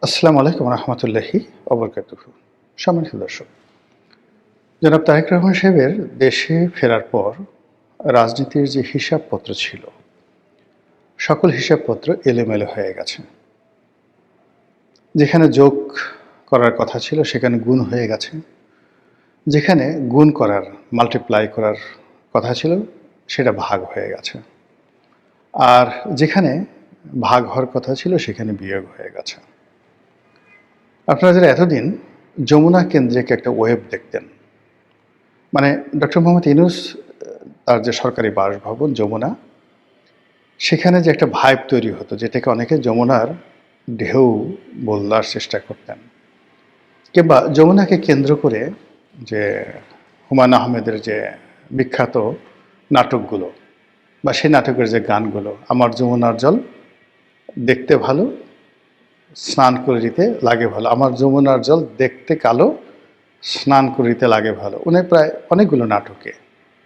আসসালামু আলাইকুম রহমতুল্লাহি ওবরকাতুহু। সম্মানিত দর্শক, জনাব তারেক রহমান সাহেবের দেশে ফেরার পর রাজনীতির যে হিসাবপত্র ছিল, সকল হিসাবপত্র এলোমেলো হয়ে গেছে। যেখানে যোগ করার কথা ছিল সেখানে গুণ হয়ে গেছে, যেখানে গুণ করার মাল্টিপ্লাই করার কথা ছিল সেটা ভাগ হয়ে গেছে, আর যেখানে ভাগ হওয়ার কথা ছিল সেখানে বিয়োগ হয়ে গেছে। আপনারা যারা এতদিন যমুনা কেন্দ্রিক একটা ওয়েব দেখতেন, মানে ডক্টর মোহাম্মদ ইউনূস তার যে সরকারি বাসভবন যমুনা, সেখানে যে একটা ভাইব তৈরি হতো যেটাকে অনেকে যমুনার ঢেউ বলার চেষ্টা করতেন, কিংবা যমুনাকে কেন্দ্র করে যে হুমায়ূন আহমেদের যে বিখ্যাত নাটকগুলো বা সেই নাটকের যে গানগুলো, আমার যমুনার জল দেখতে ভালো, স্নান করিতে লাগে ভালো, আমার যমুনার জল দেখতে কালো, স্নান করিতে লাগে ভালো, উনি প্রায় অনেকগুলো নাটকে,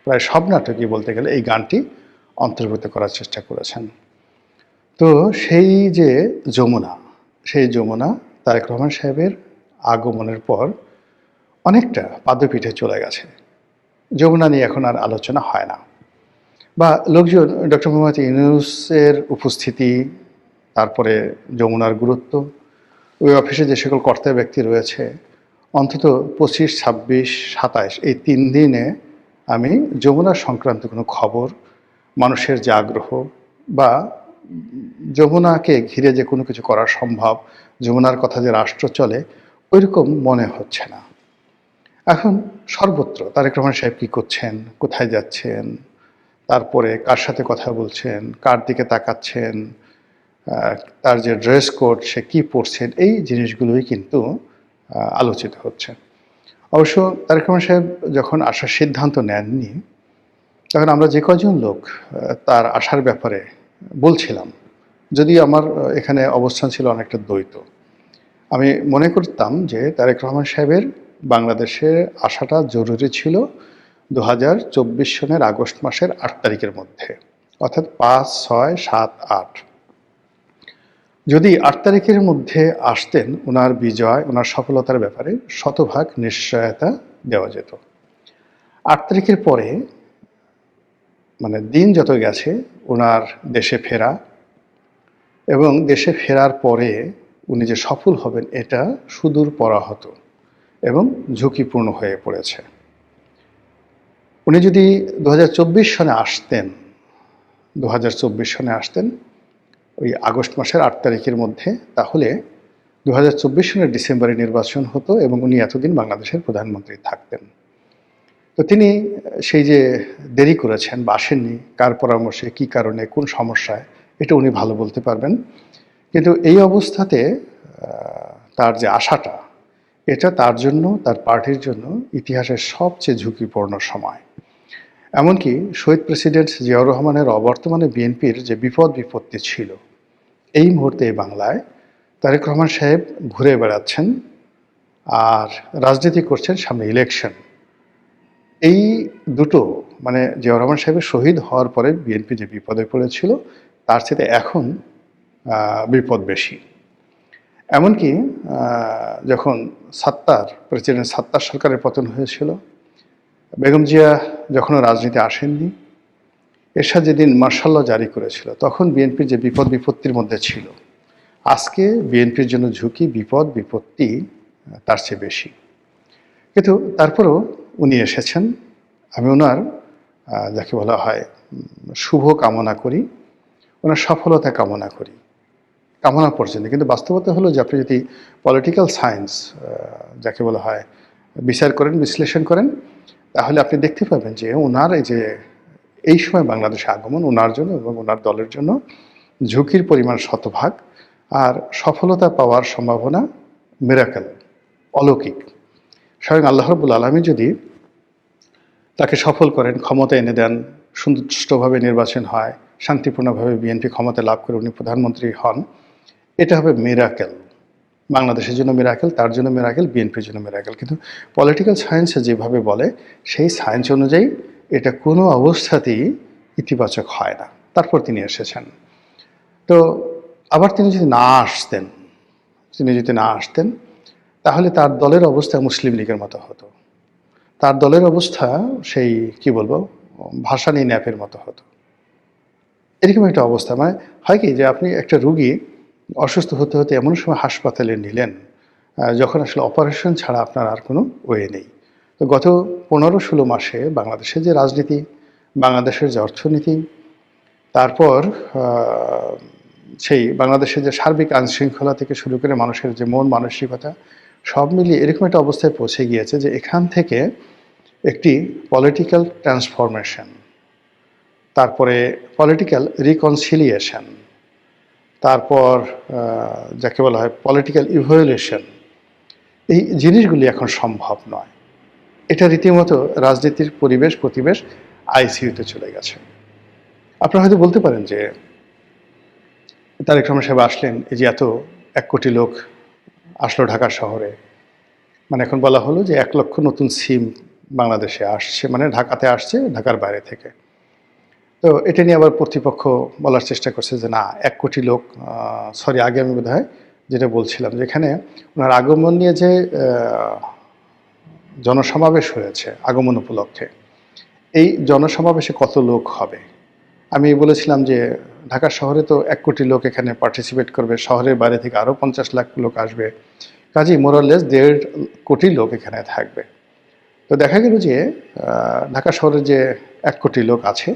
প্রায় সব নাটকই বলতে গেলে এই গানটি অন্তর্ভুক্ত করার চেষ্টা করেছেন। তো সেই যে যমুনা, সেই যমুনা তারেক রহমান সাহেবের আগমনের পর অনেকটা পাদপীঠে চলে গেছে। যমুনা নিয়ে এখন আর আলোচনা হয় না, বা লোকজন ডক্টর মোহাম্মদ ইউনূসের উপস্থিতি, তারপরে যমুনার গুরুত্ব, ওই অফিসে যে সকল কর্তা ব্যক্তি রয়েছে, অন্তত 25, 26, 27 এই 3 দিনে আমি যমুনা সংক্রান্ত কোনো খবর, মানুষের যে আগ্রহ বা যমুনাকে ঘিরে যে কোনো কিছু করা সম্ভব, যমুনার কথা যে রাষ্ট্র চলে, ওইরকম মনে হচ্ছে না। এখন সর্বত্র তারেক রহমান সাহেব কী করছেন, কোথায় যাচ্ছেন, তারপরে কার সাথে কথা বলছেন, কার দিকে তাকাচ্ছেন, তার যে ড্রেস কোড, সে কী পরছেন, এই জিনিসগুলোই কিন্তু আলোচিত হচ্ছে। অবশ্য তারেক রহমান সাহেব যখন আসার সিদ্ধান্ত নেননি, তখন আমরা যে কজন লোক তার আসার ব্যাপারে বলছিলাম, যদি আমার এখানে অবস্থান ছিল অনেকটা দ্বৈত। আমি মনে করতাম যে তারেক রহমান সাহেবের বাংলাদেশে আসাটা জরুরি ছিল 2024 সনের আগস্ট মাসের 8 তারিখের মধ্যে, অর্থাৎ 5, 6, 7, 8। যদি 8 তারিখের মধ্যে আসতেন, ওনার বিজয়, ওনার সফলতার ব্যাপারে শতভাগ নিশ্চয়তা দেওয়া যেত। 8 তারিখের পরে, মানে দিন যত গেছে, ওনার দেশে ফেরা এবং দেশে ফেরার পরে উনি যে সফল হবেন এটা সুদূর পরাহত এবং ঝুঁকিপূর্ণ হয়ে পড়েছে। উনি যদি 2024 সনে আসতেন, 2024 সনে আসতেন ওই আগস্ট মাসের 8 তারিখের মধ্যে, তাহলে 2024 সনের ডিসেম্বরে নির্বাচন হতো এবং উনি এতদিন বাংলাদেশের প্রধানমন্ত্রী থাকতেন। তো তিনি সেই যে দেরি করেছেন বা আসেননি, কার পরামর্শে, কী কারণে, কোন সমস্যায়, এটা উনি ভালো বলতে পারবেন। কিন্তু এই অবস্থাতে তার যে আশাটা, এটা তার জন্য, তার পার্টির জন্য ইতিহাসের সবচেয়ে ঝুঁকিপূর্ণ সময়। এমনকি শহীদ প্রেসিডেন্ট জিয়াউর রহমানের অবর্তমানে বিএনপির যে বিপদ বিপত্তি ছিল, এই মুহূর্তে বাংলায় তারেক রহমান সাহেব ঘুরে বেড়াচ্ছেন আর রাজনীতি করছেন, সামনে ইলেকশন। এই দুটো, মানে জিয়াউর রহমান সাহেবের শহীদ হওয়ার পরে বিএনপি যে বিপদে পড়েছিল, তার সাথে এখন বিপদ বেশি। এমনকি যখন প্রেসিডেন্ট সাত্তার সরকারের পতন হয়েছিল, বেগম জিয়া যখনও রাজনীতি আসেননি, এরশাদ যেদিন মার্শাল ল জারি করেছিল, তখন বিএনপির যে বিপদ বিপত্তির মধ্যে ছিল, আজকে বিএনপির জন্য ঝুঁকি, বিপদ বিপত্তি তার চেয়ে বেশি। কিন্তু তারপরেও উনি এসেছেন। আমি ওনার যাকে বলা হয় শুভ কামনা করি, ওনার সফলতা কামনা করি, কামনা পর্যন্ত। কিন্তু বাস্তবতা হলো যে আপনি যদি পলিটিক্যাল সায়েন্স যাকে বলা হয় বিচার করেন, বিশ্লেষণ করেন, তাহলে আপনি দেখতে পাবেন যে ওনার এই সময় বাংলাদেশে আগমন ওনার জন্য এবং ওনার দলের জন্য ঝুঁকির পরিমাণ শতভাগ, আর সফলতা পাওয়ার সম্ভাবনা মিরাকেল, অলৌকিক। স্বয়ং আল্লাহ রাব্বুল আলামিন যদি তাকে সফল করেন, ক্ষমতা এনে দেন, সুষ্ঠুভাবে নির্বাচন হয়, শান্তিপূর্ণভাবে বিএনপি ক্ষমতা লাভ করে উনি প্রধানমন্ত্রী হন, এটা হবে মিরাকেল। বাংলাদেশের জন্য মিরাকেল, তার জন্য মিরাকেল, বিএনপির জন্য মিরাকেল। কিন্তু পলিটিক্যাল সায়েন্সে যেভাবে বলে, সেই সায়েন্স অনুযায়ী এটা কোনো অবস্থাতেই ইতিবাচক হয় না। তারপর তিনি এসেছেন। তো আবার তিনি যদি না আসতেন, তিনি যদি না আসতেন তাহলে তার দলের অবস্থা মুসলিম লীগের মতো হতো, তার দলের অবস্থা সেই কি বলবো ভাসানী ন্যাপের মতো হতো। এরকম একটা অবস্থা, মানে হয় কি যে আপনি একটা রুগী অসুস্থ হতে হতে এমন সময় হাসপাতালে নিলেন যখন আসলে অপারেশন ছাড়া আপনার আর কোনো ওয়ে নেই। তো গত 15-16 মাসে বাংলাদেশের যে রাজনীতি, বাংলাদেশের যে অর্থনীতি, তারপর সেই বাংলাদেশের যে সার্বিক আইনশৃঙ্খলা থেকে শুরু করে মানুষের যে মন মানসিকতা, সব মিলিয়ে এরকম একটা অবস্থায় পৌঁছে গিয়েছে যে এখান থেকে একটি পলিটিক্যাল ট্রান্সফরমেশন, তারপরে পলিটিক্যাল রিকনসিলিয়েশন, তারপর যাকে বলা হয় পলিটিক্যাল ইভ্যালুয়েশন, এই জিনিসগুলি এখন সম্ভব নয়। এটা রীতিমতো রাজনীতির প্রতিবেশ আইসিইউতে চলে গেছে। আপনারা হয়তো বলতে পারেন যে তারেক রহমান সাহেব আসলেন, এই যে এত 1 কোটি লোক আসলো ঢাকা শহরে, মানে এখন বলা হলো যে 1 লক্ষ নতুন সিম বাংলাদেশে আসছে, মানে ঢাকাতে আসছে ঢাকার বাইরে থেকে। তো এটা নিয়ে আবার কর্তৃপক্ষ বলার চেষ্টা করছে যে না 1 কোটি লোক, সরি আগে আমি বোধহয় যেটা বলছিলাম যে এখানে ওনার আগমন নিয়ে যে জনসমাবেশ হয়েছে আগমন উপলক্ষে, এই জনসমাবেশে কত লোক হবে। আমি বলেছিলাম যে ঢাকা শহরে তো 1 কোটি লোক এখানে পার্টিসিপেট করবে, শহরের বাইরে থেকে আরও 50 লাখ লোক আসবে, কাজেই মোরাললেস 1.5 কোটি লোক এখানে থাকবে। তো দেখা গেল যে ঢাকা শহরে যে 1 কোটি লোক আছে,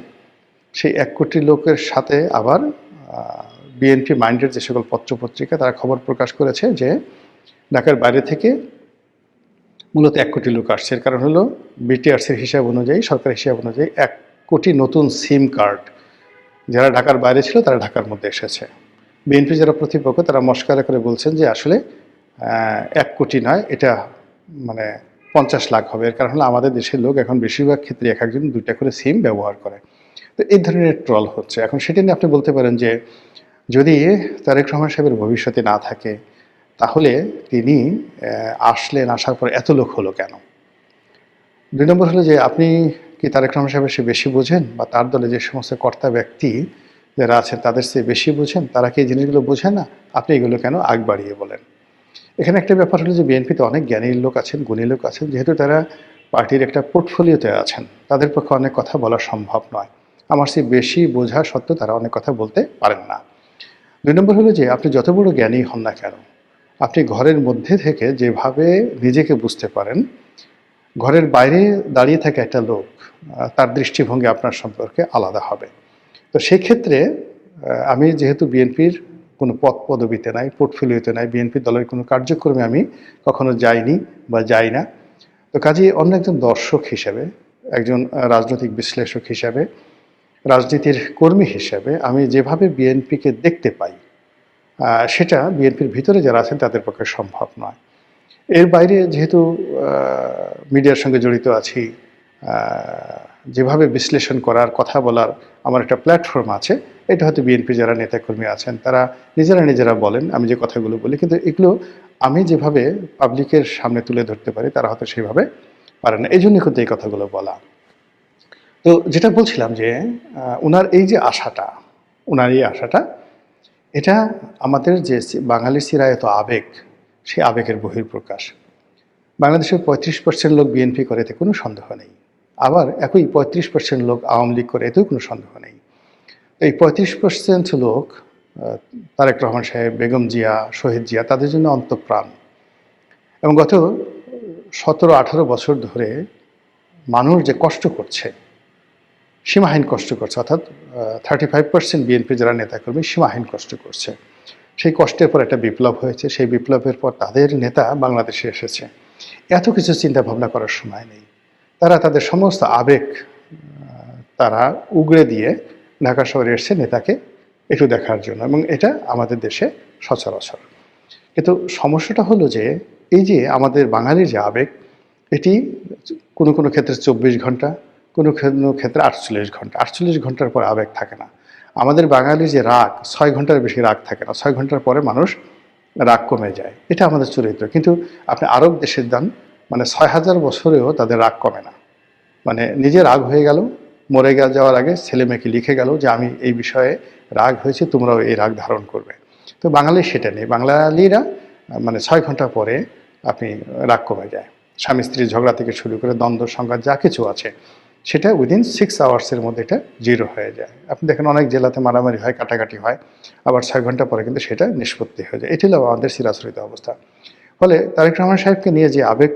সেই 1 কোটি লোকের সাথে আবার বিএনপি মাইন্ডের যে সকল পত্রপত্রিকা তারা খবর প্রকাশ করেছে যে ঢাকার বাইরে থেকে মূলত 1 কোটি লোক আসছে। এর কারণ হলো বিটিআরসির হিসাব অনুযায়ী, সরকারের হিসাব অনুযায়ী 1 কোটি নতুন সিম কার্ড যারা ঢাকার বাইরে ছিল তারা ঢাকার মধ্যে এসেছে। বিএনপি যারা প্রতিপক্ষ তারা মস্করা করে বলছেন যে আসলে 1 কোটি নয়, এটা মানে 50 লাখ হবে। এর কারণ হলো আমাদের দেশের লোক এখন বেশিরভাগ ক্ষেত্রে এক একজন 2টা করে সিম ব্যবহার করে। তো এই ধরনের ট্রল হচ্ছে। এখন সেটা নিয়ে আপনি বলতে পারেন যে যদি তারেক রহমান সাহেবের ভবিষ্যতে না থাকে তাহলে তিনি আসলেন, আসার পর এত লোক হলো কেন? 2 নম্বর হলো যে আপনি কি তারেক রহমান সাহেবের চেয়ে বেশি বোঝেন, বা তার দলে যে সমস্ত কর্তা ব্যক্তি যারা আছেন তাদের চেয়ে বেশি বোঝেন? তারা কি এই জিনিসগুলো বোঝে না? আপনি এগুলো কেন আগ বাড়িয়ে বলেন? এখানে একটা ব্যাপার হলো যে বিএনপিতে অনেক জ্ঞানী লোক আছেন, গুণী লোক আছেন, যেহেতু তারা পার্টির একটা পোর্টফোলিওতে আছেন, তাদের পক্ষে অনেক কথা বলা সম্ভব নয়। আমার চেয়ে বেশি বোঝা সত্ত্বেও তারা অনেক কথা বলতে পারেন না। 2 নম্বর হলো যে আপনি যত বড় জ্ঞানী হন না কেন, আপনি ঘরের মধ্যে থেকে যেভাবে নিজেকে বুঝতে পারেন, ঘরের বাইরে দাঁড়িয়ে থাকা একটা লোক তার দৃষ্টিভঙ্গি আপনার সম্পর্কে আলাদা হবে। তো সেক্ষেত্রে আমি যেহেতু বিএনপির কোনো পদ পদবিতে নাই, পোর্টফোলিওতে নাই, বিএনপি দলের কোনো কার্যক্রমে আমি কখনো যাইনি বা যাই না, তো কাজেই অন্য একজন দর্শক হিসেবে, একজন রাজনৈতিক বিশ্লেষক হিসেবে, রাজনীতির কর্মী হিসেবে আমি যেভাবে বিএনপিকে দেখতে পাই সেটা বিএনপির ভিতরে যারা আছেন তাদের পক্ষে সম্ভব নয়। এর বাইরে যেহেতু মিডিয়ার সঙ্গে জড়িত আছি, যেভাবে বিশ্লেষণ করার, কথা বলার আমার একটা প্ল্যাটফর্ম আছে, এটা হয়তো বিএনপি যারা নেতাকর্মী আছেন তারা নিজেরা বলেন আমি যে কথাগুলো বলি, কিন্তু এগুলো আমি যেভাবে পাবলিকের সামনে তুলে ধরতে পারি তারা হয়তো সেভাবে পারে না। এই জন্য কিন্তু এই কথাগুলো বলা। তো যেটা বলছিলাম যে ওনার এই যে আশাটা, ওনার এই আশাটা, এটা আমাদের যে বাঙালির চিরায়ত আবেগ, সেই আবেগের বহিঃপ্রকাশ। বাংলাদেশের 35% লোক বিএনপি করে, এতে কোনো সন্দেহ নেই। আবার একই 35% লোক আওয়ামী লীগ করে, এতেও কোনো সন্দেহ নেই। এই 35% লোক তারেক রহমান সাহেব, বেগম জিয়া, শহীদ জিয়া, তাদের জন্য অন্তঃপ্রাণ। এবং গত 17-18 বছর ধরে মানুষ যে কষ্ট করছে, সীমাহীন কষ্ট করছে, অর্থাৎ 35% বিএনপি যারা নেতাকর্মী সীমাহীন কষ্ট করছে। সেই কষ্টের পর একটা বিপ্লব হয়েছে, সেই বিপ্লবের পর তাদের নেতা বাংলাদেশে এসেছে। এত কিছু চিন্তা ভাবনা করার সময় নেই। তারা তাদের সমস্ত আবেগ তারা উগড়ে দিয়ে ঢাকা শহরে এসছে নেতাকে একটু দেখার জন্য, এবং এটা আমাদের দেশে সচরাচর। কিন্তু সমস্যাটা হলো যে এই যে আমাদের বাঙালির যে আবেগ, এটি কোনো কোনো ক্ষেত্রে 24 ঘন্টা, কোনো ক্ষেত্রে 48 ঘন্টা। 48 ঘন্টার পর আবেগ থাকে না। আমাদের বাঙালির যে রাগ, 6 ঘন্টার বেশি রাগ থাকে না। 6 ঘন্টার পরে মানুষ রাগ কমে যায়, এটা আমাদের চরিত্র। কিন্তু আপনি আরব দেশের যান, মানে 6000 বছরেও তাদের রাগ কমে না। মানে নিজে রাগ হয়ে গেল, মরে যাওয়ার আগে ছেলে মেয়েকে লিখে গেল যে আমি এই বিষয়ে রাগ হয়েছে, তোমরাও এই রাগ ধারণ করবে। তো বাঙালির সেটা নেই। বাঙালিরা মানে 6 ঘন্টা পরে আপনি রাগ কমে যায়। স্বামী স্ত্রীর ঝগড়া থেকে শুরু করে দ্বন্দ্ব সংঘাত যা কিছু আছে সেটা উইদিন 6 আওয়ার্সের মধ্যে এটা জিরো হয়ে যায়। আপনি দেখেন অনেক জেলাতে মারামারি হয়, কাটাকাটি হয়, আবার 6 ঘন্টা পরে কিন্তু সেটা নিষ্পত্তি হয়ে যায়। এটি হলো আমাদের চিরাচরিত অবস্থা। ফলে তারেক রহমান সাহেবকে নিয়ে যে আবেগ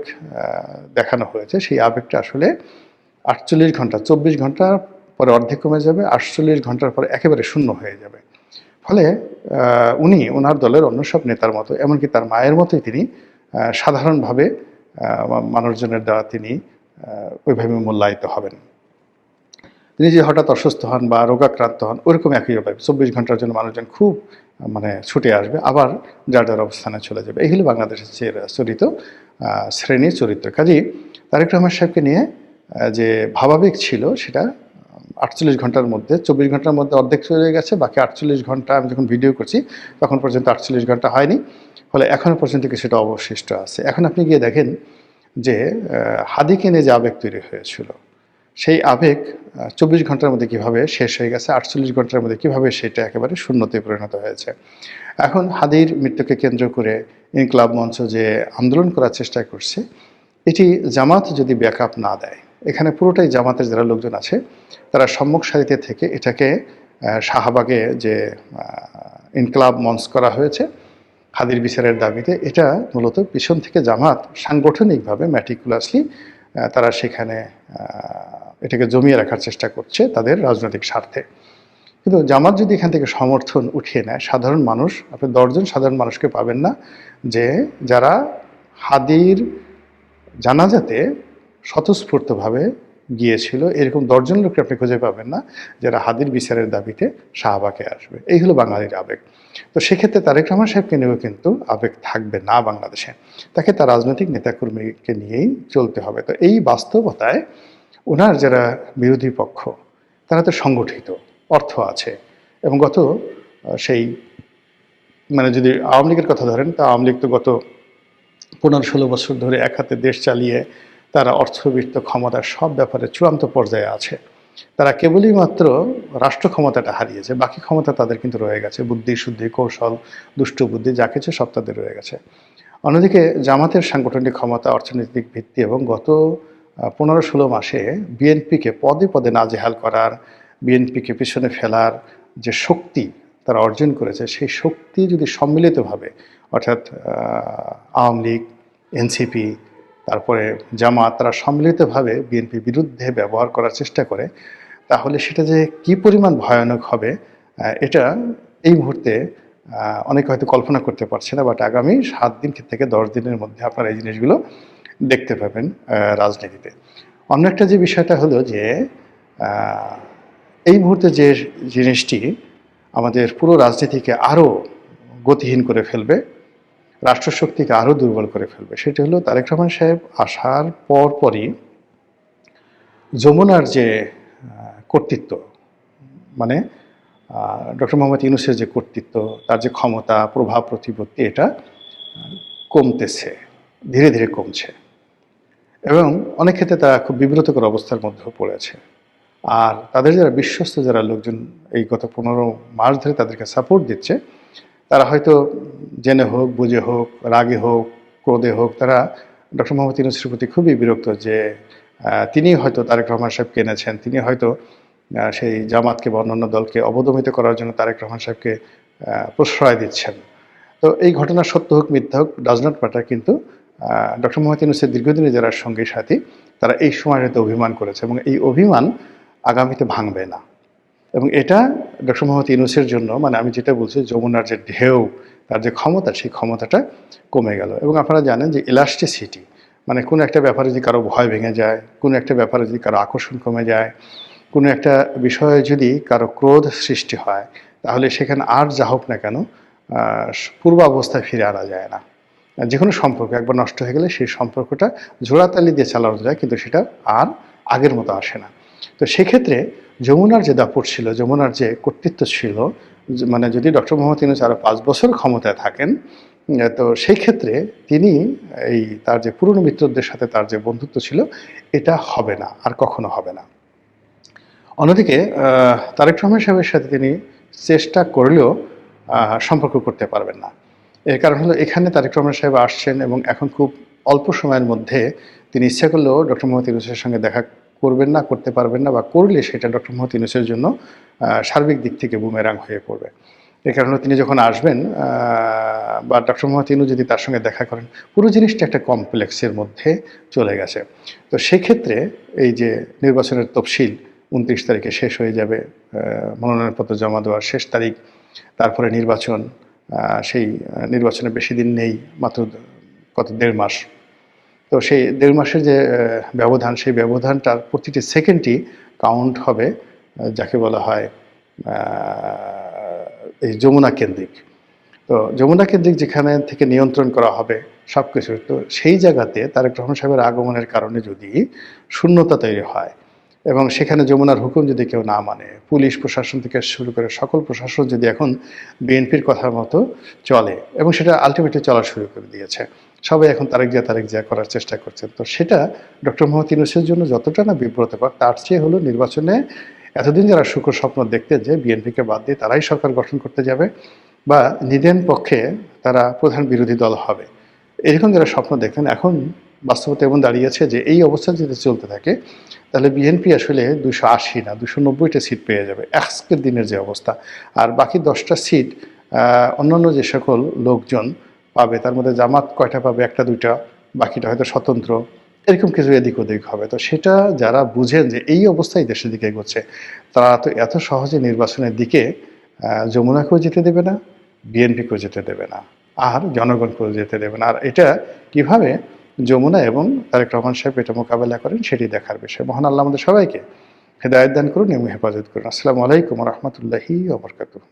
দেখানো হয়েছে, সেই আবেগটা আসলে 48 ঘন্টা, 24 ঘন্টা পরে অর্ধেক কমে যাবে, 48 ঘন্টার পরে একেবারে শূন্য হয়ে যাবে। ফলে উনি ওনার দলের অন্য সব নেতার মতো, এমনকি তার মায়ের মতোই তিনি সাধারণভাবে মানুষজনের দ্বারা তিনি ওইভাবে মূল্যায়িত হবেন। তিনি যে হঠাৎ অসুস্থ হন বা রোগাক্রান্ত হন, ওইরকম একইভাবে 24 ঘন্টার জন্য মানুষজন খুব মানে ছুটে আসবে, আবার যার যার অবস্থানে চলে যাবে। এই হলো বাংলাদেশের চরিত শ্রেণীর চরিত্র। কাজেই তারেক রহমান সাহেবকে নিয়ে যে ভাবাবেগ ছিল সেটা 48 ঘন্টার মধ্যে, 24 ঘন্টার মধ্যে অর্ধেক চলে গেছে, বাকি 48 ঘন্টা আমি যখন ভিডিও করছি তখন পর্যন্ত 48 ঘন্টা হয়নি। ফলে এখনও পর্যন্ত কিছুটা অবশিষ্ট আছে। এখন আপনি গিয়ে দেখেন যে হাদিকে নিয়ে যে আবেগ তৈরি হয়েছিল, সেই আবেগ 24 ঘন্টার মধ্যে কিভাবে শেষ হয়ে গেছে, 48 ঘন্টার মধ্যে কিভাবে সেটা একেবারে শূন্যতে পরিণত হয়েছে। এখন হাদির মৃত্যুকে কেন্দ্র করে ইনকলাব মঞ্চ যে আন্দোলন করার চেষ্টা করছে, এটি জামাত যদি ব্যাকআপ না দেয়, এখানে পুরোটাই জামাতের যারা লোকজন আছে তারা সম্মুখ সারিতে থেকে এটাকে শাহবাগে যে ইনকলাব মঞ্চ করা হয়েছে হাদির বিচারের দাবিতে, এটা মূলত পিছন থেকে জামাত সাংগঠনিকভাবে ম্যাটিকুলাসলি তারা সেখানে এটাকে জমিয়ে রাখার চেষ্টা করছে তাদের রাজনৈতিক স্বার্থে। কিন্তু জামাত যদি এখান থেকে সমর্থন উঠিয়ে নেয়, সাধারণ মানুষ, আপনি 10 জন সাধারণ মানুষকে পাবেন না যে যারা হাদির জানাজাতে স্বতঃস্ফূর্তভাবে গিয়েছিল, এরকম 10 জন লোককে আপনি খুঁজে পাবেন না যারা হাদির বিচারের দাবিতে শাহবাগে আসবে। এই হলো বাঙালির আবেগ। তো সেক্ষেত্রে তারেক রহমান সাহেবকে নিয়েও কিন্তু আবেগ থাকবে না বাংলাদেশে, তাকে তার রাজনৈতিক নেতাকর্মীকে নিয়েই চলতে হবে। তো এই বাস্তবতায় ওনার যারা বিরোধী পক্ষ তারা তো সংগঠিত, অর্থ আছে, এবং গত সেই মানে যদি আওয়ামী লীগের কথা ধরেন, তা আওয়ামী লীগ তো গত 15-16 বছর ধরে এক হাতে দেশ চালিয়ে তারা অর্থবিত্ত ক্ষমতার সব ব্যাপারে চূড়ান্ত পর্যায়ে আছে। তারা কেবলই মাত্র রাষ্ট্র ক্ষমতাটা হারিয়েছে, বাকি ক্ষমতা তাদের কিন্তু রয়ে গেছে, বুদ্ধি শুদ্ধি কৌশল দুষ্ট বুদ্ধি যা কিছু সব তাদের রয়ে গেছে। অন্যদিকে জামাতের সাংগঠনিক ক্ষমতা, অর্থনৈতিক ভিত্তি এবং গত 15-16 মাসে বিএনপিকে পদে পদে নাজেহাল করার, বিএনপিকে পিছনে ফেলার যে শক্তি তারা অর্জন করেছে, সেই শক্তি যদি সম্মিলিতভাবে, অর্থাৎ আওয়ামী লীগ, এনসিপি, তারপরে জামাত, তারা সম্মিলিতভাবে বিএনপির বিরুদ্ধে ব্যবহার করার চেষ্টা করে, তাহলে সেটা যে কী পরিমাণ ভয়ানক হবে এটা এই মুহূর্তে অনেকে হয়তো কল্পনা করতে পারছে না। বাট আগামী 7 দিন থেকে 10 দিনের মধ্যে আপনারা এই জিনিসগুলো দেখতে পাবেন রাজনীতিতে। অন্য একটা যে বিষয়টা হলো যে এই মুহূর্তে যে জিনিসটি আমাদের পুরো রাজনীতিকে আরও গতিহীন করে ফেলবে, রাষ্ট্রশক্তিকে আরও দুর্বল করে ফেলবে, সেটি হলো তারেক রহমান সাহেব আসার পরপরই যমুনার যে কর্তৃত্ব, মানে ডক্টর মোহাম্মদ ইউনূসের যে কর্তৃত্ব, তার যে ক্ষমতা, প্রভাব প্রতিপত্তি, এটা কমতেছে, ধীরে ধীরে কমছে, এবং অনেক ক্ষেত্রে তারা খুব বিব্রতকর অবস্থার মধ্যেও পড়েছে। আর তাদের যারা বিশ্বস্ত যারা লোকজন এই গত 15 মাস ধরে তাদেরকে সাপোর্ট দিচ্ছে, তারা হয়তো জেনে হোক, বুঝে হোক, রাগে হোক, ক্রোধে হোক, তারা ডক্টর মোহাম্মদ ইউনূসের প্রতি খুবই বিরক্ত যে তিনি হয়তো তারেক রহমান সাহেবকে এনেছেন, তিনি হয়তো সেই জামাতকে বা অন্যান্য দলকে অবদমিত করার জন্য তারেক রহমান সাহেবকে প্রশ্রয় দিচ্ছেন। তো এই ঘটনা সত্য হোক মিথ্যা হোক ডাজ নট ম্যাটার, কিন্তু ডক্টর মোহাম্মদ ইউনূসের দীর্ঘদিনের যারা সঙ্গী সাথী তারা এই সময়টাতে অভিমান করেছে, এবং এই অভিমান আগামীতে ভাঙবে না। এবং এটা ডক্টর মোহাম্মদ ইউনূসের জন্য, মানে আমি যেটা বলছি, যমুনার যে ঢেউ, তার যে ক্ষমতা, সেই ক্ষমতাটা কমে গেল। এবং আপনারা জানেন যে ইলাস্টিসিটি, মানে কোনো একটা ব্যাপারে যদি কারো ভয় ভেঙে যায়, কোনো একটা ব্যাপারে যদি কারো আকর্ষণ কমে যায়, কোনো একটা বিষয়ে যদি কারো ক্রোধ সৃষ্টি হয়, তাহলে সেখানে আর যা হোক না কেন পূর্বাবস্থায় ফিরে আনা যায় না। যে কোনো সম্পর্ক একবার নষ্ট হয়ে গেলে সেই সম্পর্কটা জোড়াতালি দিয়ে চালানো যায়, কিন্তু সেটা আর আগের মতো আসে না। তো সেক্ষেত্রে যমুনার যে দাপট ছিল, যমুনার যে কর্তৃত্ব ছিল, মানে যদি ডক্টর মোহাম্মদ ইউনূস আরও 5 বছর ক্ষমতায় থাকেন, তো সেই ক্ষেত্রে তিনি এই তার যে পুরনো মিত্রদের সাথে তার যে বন্ধুত্ব ছিল, এটা হবে না, আর কখনো হবে না। অন্যদিকে তারেক রহমান সাহেবের সাথে তিনি চেষ্টা করলেও সম্পর্ক করতে পারবেন না। এর কারণ হলো এখানে তারেক রহমান সাহেব আসছেন এবং এখন খুব অল্প সময়ের মধ্যে তিনি ইচ্ছা করলেও ডক্টর মোহাম্মদ ইউনূসের সঙ্গে দেখা করবেন না, করতে পারবেন না, বা করলে সেটা ডক্টর মোহাম্মদ ইউনূসের জন্য সার্বিক দিক থেকে বুমেরাং হয়ে পড়বে। এই কারণে তিনি যখন আসবেন বা ডক্টর মোহাম্মদ ইউনূস যদি তার সঙ্গে দেখা করেন, পুরো জিনিসটা একটা কমপ্লেক্সের মধ্যে চলে গেছে। তো সেক্ষেত্রে এই যে নির্বাচনের তফসিল ২৯ তারিখে শেষ হয়ে যাবে, মনোনয়নপত্র জমা দেওয়ার শেষ তারিখ, তারপরে নির্বাচন, সেই নির্বাচনে বেশি দিন নেই, মাত্র কত ১.৫ মাস। তো সেই ১.৫ মাসের যে ব্যবধান, সেই ব্যবধানটার প্রতিটি সেকেন্ডই কাউন্ট হবে, যাকে বলা হয় এই যমুনা কেন্দ্রিক। তো যমুনা কেন্দ্রিক যেখানে থেকে নিয়ন্ত্রণ করা হবে সব কিছু, তো সেই জায়গাতে তারেক রহমান সাহেবের আগমনের কারণে যদি শূন্যতা তৈরি হয় এবং সেখানে যমুনার হুকুম যদি কেউ না মানে, পুলিশ প্রশাসন থেকে শুরু করে সকল প্রশাসন যদি এখন বিএনপির কথার মতো চলে, এবং সেটা আলটিমেটলি চলা শুরু করে দিয়েছে, সবাই এখন তারেক জিয়া করার চেষ্টা করছেন, তো সেটা ডক্টর মোহাম্মদ ইউনূসের জন্য যতটা না বিব্রতকর, তার চেয়ে হলো নির্বাচনে এতদিন যারা সুখের স্বপ্ন দেখতেন যে বিএনপিকে বাদ দিয়ে তারাই সরকার গঠন করতে যাবে বা নিদেন পক্ষে তারা প্রধান বিরোধী দল হবে, এরকম যারা স্বপ্ন দেখতেন, এখন বাস্তবতা এমন দাঁড়িয়েছে যে এই অবস্থা যদি চলতে থাকে তাহলে বিএনপি আসলে ২৮০ না ২৯০টা সিট পেয়ে যাবে আজকের দিনের যে অবস্থা। আর বাকি 10টা সিট অন্যান্য যে সকল লোকজন পাবে, তার মধ্যে জামাত কয়টা পাবে, একটা দুইটা, বাকিটা হয়তো স্বতন্ত্র, এরকম কিছু এদিক ওদিক হবে। তো সেটা যারা বুঝেন যে এই অবস্থায় দেশের দিকে এগোচ্ছে, তারা তো এত সহজে নির্বাচনের দিকে যমুনাকেও যেতে দেবে না, বিএনপিকেও যেতে দেবে না, আর জনগণকেও যেতে দেবে না। আর এটা কিভাবে যমুনা এবং তারেক রহমান সাহেব এটা মোকাবেলা করেন সেটি দেখার বিষয়। মহান আল্লাহ আমাদের সবাইকে হেদায়েত দান করুন এবং হেফাজত করুন। আসসালামু আলাইকুম ওয়া রাহমাতুল্লাহি ওয়া বারাকাতুহু।